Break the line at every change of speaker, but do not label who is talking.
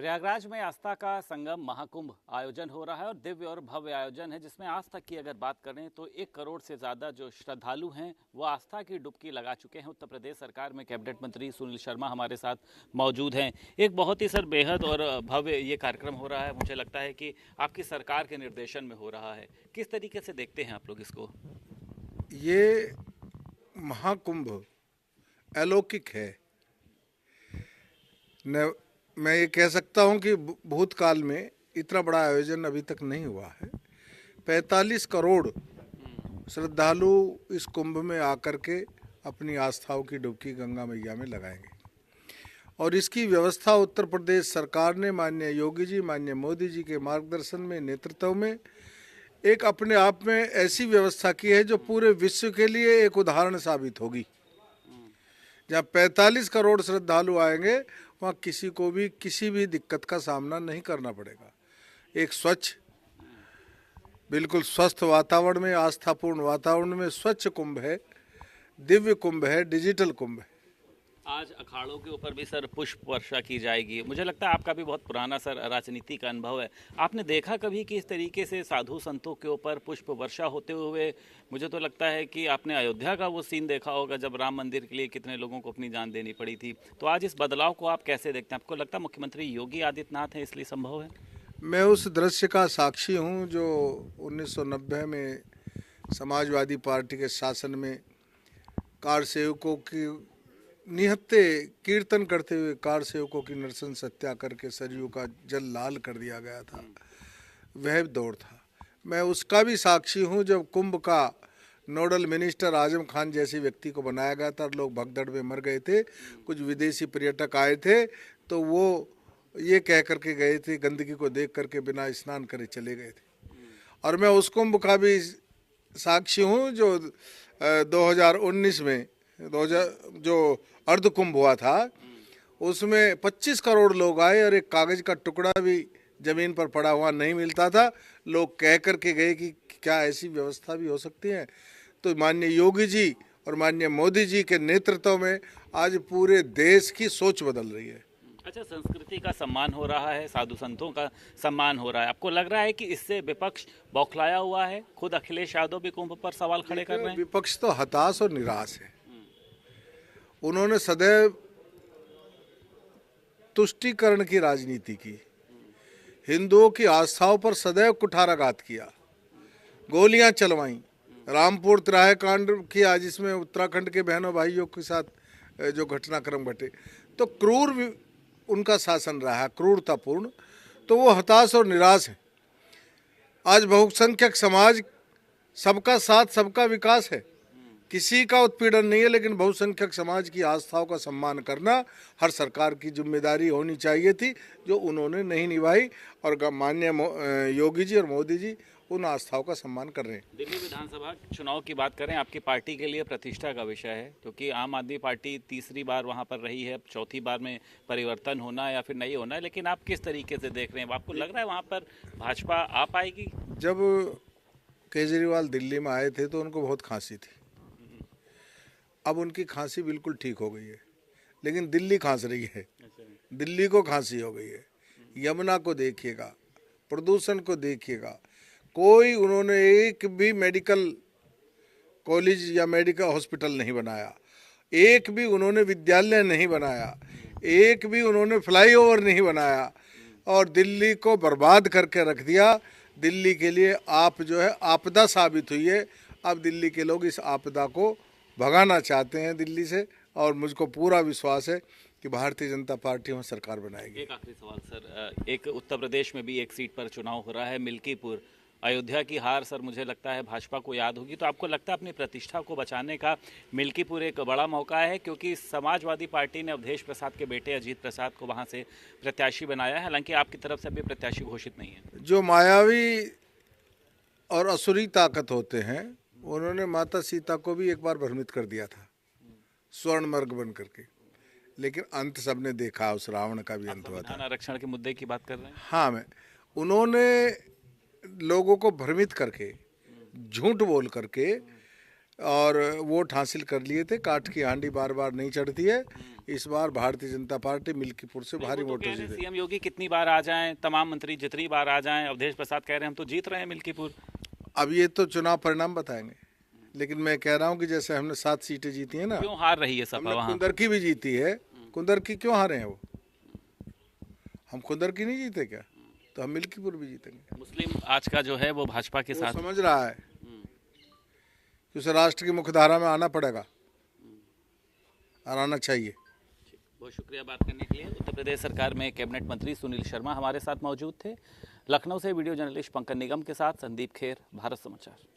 प्रयागराज में आस्था का संगम महाकुंभ आयोजन हो रहा है और दिव्य और भव्य आयोजन है, जिसमें आस्था की अगर बात करें तो 1 करोड़ से ज़्यादा जो श्रद्धालु हैं वो आस्था की डुबकी लगा चुके हैं। उत्तर प्रदेश सरकार में कैबिनेट मंत्री सुनील शर्मा हमारे साथ मौजूद हैं। एक बहुत ही बेहद और भव्य ये कार्यक्रम हो रहा है। मुझे लगता है कि आपकी सरकार के निर्देशन में हो रहा है। किस तरीके से देखते हैं आप लोग इसको?
ये महाकुंभ अलौकिक है। मैं ये कह सकता हूँ कि भूतकाल में इतना बड़ा आयोजन अभी तक नहीं हुआ है। 45 करोड़ श्रद्धालु इस कुंभ में आकर के अपनी आस्थाओं की डुबकी गंगा मैया में लगाएंगे और इसकी व्यवस्था उत्तर प्रदेश सरकार ने माननीय योगी जी, माननीय मोदी जी के मार्गदर्शन में, नेतृत्व में एक अपने आप में ऐसी व्यवस्था की है जो पूरे विश्व के लिए एक उदाहरण साबित होगी। जहाँ 45 करोड़ श्रद्धालु आएंगे वहाँ किसी को भी किसी भी दिक्कत का सामना नहीं करना पड़ेगा। एक स्वच्छ, बिल्कुल स्वस्थ वातावरण में, आस्थापूर्ण वातावरण में स्वच्छ कुंभ है, दिव्य कुंभ है, डिजिटल कुंभ है।
आज अखाड़ों के ऊपर भी सर पुष्प वर्षा की जाएगी। मुझे लगता है आपका भी बहुत पुराना सर राजनीति का अनुभव है। आपने देखा कभी कि इस तरीके से साधु संतों के ऊपर पुष्प वर्षा होते हुए? मुझे तो लगता है कि आपने अयोध्या का वो सीन देखा होगा जब राम मंदिर के लिए कितने लोगों को अपनी जान देनी पड़ी थी। तो आज इस बदलाव को आप कैसे देखते हैं? आपको लगता है मुख्यमंत्री योगी आदित्यनाथ हैं इसलिए संभव है?
मैं उस दृश्य का साक्षी हूँ जो 1990 में समाजवादी पार्टी के शासन में कार सेवकों की निहत्थे कीर्तन करते हुए कार सेवकों की नरसंस हत्या करके सरयू का जल लाल कर दिया गया था। वह दौर था। मैं उसका भी साक्षी हूँ जब कुंभ का नोडल मिनिस्टर आजम खान जैसे व्यक्ति को बनाया गया था। लोग भगदड़ में मर गए थे। कुछ विदेशी पर्यटक आए थे तो वो ये कह करके गए थे, गंदगी को देख करके बिना स्नान करे चले गए थे। और मैं उस कुंभ का भी साक्षी हूँ जो 2019 में जो अर्ध कुंभ हुआ था, उसमें 25 करोड़ लोग आए और एक कागज का टुकड़ा भी जमीन पर पड़ा हुआ नहीं मिलता था। लोग कह करके गए कि क्या ऐसी व्यवस्था भी हो सकती है। तो माननीय योगी जी और माननीय मोदी जी के नेतृत्व में आज पूरे देश की सोच बदल रही है।
अच्छा, संस्कृति का सम्मान हो रहा है, साधु संतों का सम्मान हो रहा है। आपको लग रहा है कि इससे विपक्ष बौखलाया हुआ है? खुद अखिलेश यादव भी कुंभ पर सवाल खड़े कर रहे हैं।
विपक्ष तो हताश और निराश है। उन्होंने सदैव तुष्टीकरण की राजनीति की, हिंदुओं की आस्थाओं पर सदैव कुठाराघात किया, गोलियां चलवाई, रामपुर तिराहे कांड किया जिसमें उत्तराखंड के बहनों भाइयों के साथ जो घटनाक्रम घटे। तो क्रूर उनका शासन रहा, क्रूरतापूर्ण। तो वो हताश और निराश है। आज बहुसंख्यक समाज, सबका साथ सबका विकास है, किसी का उत्पीड़न नहीं है, लेकिन बहुसंख्यक समाज की आस्थाओं का सम्मान करना हर सरकार की जिम्मेदारी होनी चाहिए थी, जो उन्होंने नहीं निभाई। और माननीय योगी जी और मोदी जी उन आस्थाओं का सम्मान कर रहे हैं।
दिल्ली विधानसभा चुनाव की बात करें, आपकी पार्टी के लिए प्रतिष्ठा का विषय है, क्योंकि आम आदमी पार्टी तीसरी बार वहां पर रही है। चौथी बार में परिवर्तन होना या फिर नहीं होना है, लेकिन आप किस तरीके से देख रहे हैं? आपको लग रहा है वहां पर भाजपा आ पाएगी?
जब केजरीवाल दिल्ली में आए थे तो उनको बहुत खांसी थी। अब उनकी खांसी बिल्कुल ठीक हो गई है, लेकिन दिल्ली खांस रही है। दिल्ली को खांसी हो गई है। यमुना को देखिएगा, प्रदूषण को देखिएगा। कोई उन्होंने एक भी मेडिकल कॉलेज या मेडिकल हॉस्पिटल नहीं बनाया, एक भी उन्होंने विद्यालय नहीं बनाया, एक भी उन्होंने फ्लाईओवर नहीं बनाया और दिल्ली को बर्बाद करके रख दिया। दिल्ली के लिए आप जो है आपदा साबित हुई है। अब दिल्ली के लोग इस आपदा को भगाना चाहते हैं दिल्ली से, और मुझको पूरा विश्वास है कि भारतीय जनता पार्टी में सरकार बनाएगी।
एक आखिरी सवाल सर, एक उत्तर प्रदेश में भी एक सीट पर चुनाव हो रहा है, मिल्कीपुर। अयोध्या की हार सर मुझे लगता है भाजपा को याद होगी, तो आपको लगता है अपनी प्रतिष्ठा को बचाने का मिल्कीपुर एक बड़ा मौका है? क्योंकि समाजवादी पार्टी ने अवधेश प्रसाद के बेटे अजीत प्रसाद को वहां से प्रत्याशी बनाया है, हालांकि आपकी तरफ से अभी प्रत्याशी घोषित नहीं है।
जो मायावी और असुरी ताकत होते हैं, उन्होंने माता सीता को भी एक बार भ्रमित कर दिया था स्वर्ण मर्ग बन करके, लेकिन अंत सबने देखा, उस रावण का भी अंत हुआ था।
आरक्षण के मुद्दे की बात कर रहे हैं?
हाँ, उन्होंने लोगों को भ्रमित करके, झूठ बोल करके और वोट हासिल कर लिए थे। काठ की हांडी बार बार नहीं चढ़ती है। इस बार भारतीय जनता पार्टी मिल्कीपुर से भारी वोटों से
सीएम योगी कितनी बार आ जाएं, तमाम मंत्री जितनी बार आ जाएं, अवधेश प्रसाद कह रहे हैं हम तो जीत रहे हैं मिल्कीपुर।
अब ये तो चुनाव परिणाम बताएंगे, लेकिन मैं कह रहा हूँ कि जैसे हमने 7 सीटें जीती है ना,
क्यों हार रही है सपा वहाँ?
कुंदरकी भी जीती है, कुंदरकी क्यों हारे हैं वो? हम कुंदरकी नहीं जीते क्या? तो हम मिल्कीपुर भी जीतेंगे।
मुस्लिम आज का जो है वो भाजपा के साथ
समझ रहा है कि उसे राष्ट्र की मुख्यधारा में आना पड़ेगा और आना चाहिए।
बहुत शुक्रिया बात करने के लिए। उत्तर प्रदेश सरकार में कैबिनेट मंत्री सुनील शर्मा हमारे साथ मौजूद थे। लखनऊ से वीडियो जर्नलिस्ट पंकज निगम के साथ संदीप खेर, भारत समाचार।